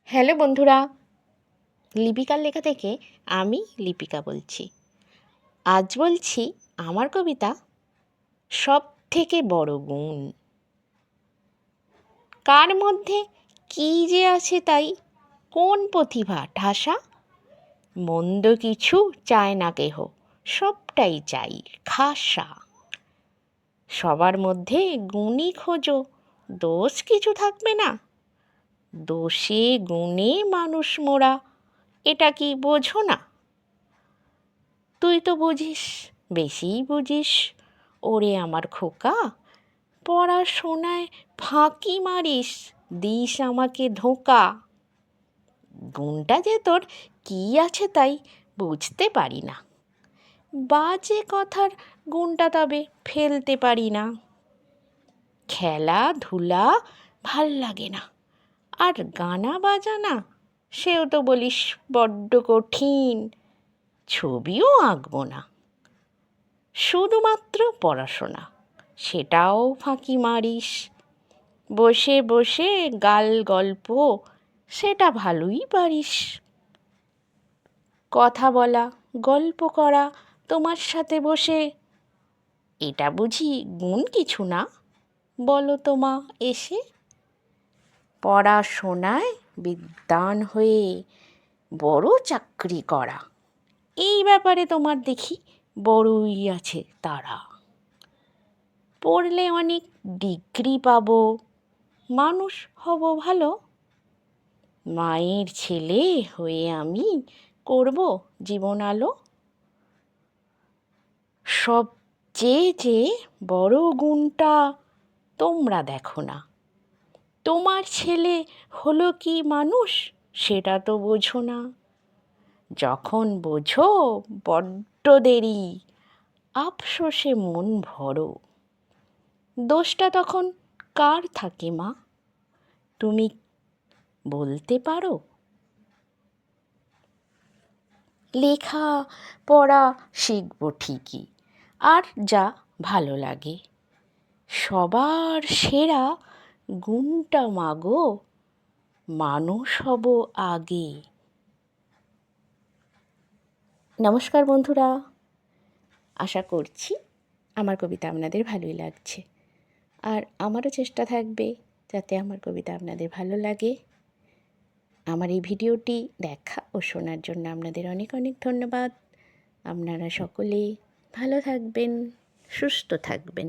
Hello বন্ধুরা, লিপিকার লেখা থেকে আমি লিপিকা বলছি। আজ বলছি আমার কবিতা সব থেকে বড় গুণ। কার মধ্যে কী যে আছে তাই, কোন প্রতিভা ঠাসা, মন্দ কিছু চায় না কেহ, সবটাই চাই খাসা। সবার মধ্যে গুণই খোঁজো, দোষ কিছু থাকবে না, দোষে গুণে মানুষ মোরা, এটা কি বোঝো না? তুই তো বুঝিস, বেশিই বুঝিস, ওরে আমার খোকা, পড়াশোনায় ফাঁকি মারিস, দিস আমাকে ধোঁকা। গুণটা যে তোর কী আছে তাই বুঝতে পারি না, বাজে কথার গুণটা তবে ফেলতে পারি না। খেলাধুলা ভাল লাগে না, আর গানা বাজানা সেও তো বলিস বড্ড কঠিন, ছবিও আঁকবো না। শুধুমাত্র পড়াশোনা, সেটাও ফাঁকি মারিস, বসে বসে গাল গল্প সেটা ভালোই পারিস। কথা বলা, গল্প করা তোমার সাথে বসে, এটা বুঝি গুণ কিছু না, বলো তো মা এসে? পড়াশোনায় বিদ্বান হয়ে বড় চাকরি করা, এই ব্যাপারে তোমার দেখি বড়ই আছে তারা। পড়লে অনেক ডিগ্রি পাবো, মানুষ হব ভালো, মায়ের ছেলে হয়ে আমি করব জীবন আলো। সবচেয়ে যে বড় গুণটা তোমরা দেখো না, তোমার ছেলে হলো কি মানুষ সেটা তো বোঝো না। যখন বোঝো বড্ড দেরি, আফসোসে মন ভরো। দোষটা তখন কার থাকে মা, তুমি বলতে পারো? লেখা পড়া শিখব ঠিকই, আর যা ভালো লাগে, সবার সেরা গুণটা মাগো, মানুষ হব আগে। নমস্কার বন্ধুরা, আশা করছি আমার কবিতা আপনাদের ভালোই লাগছে, আর আমারও চেষ্টা থাকবে যাতে আমার কবিতা আপনাদের ভালো লাগে। আমার এই ভিডিওটি দেখা ও শোনার জন্য আপনাদের অনেক অনেক ধন্যবাদ। আপনারা সকলে ভালো থাকবেন, সুস্থ থাকবেন।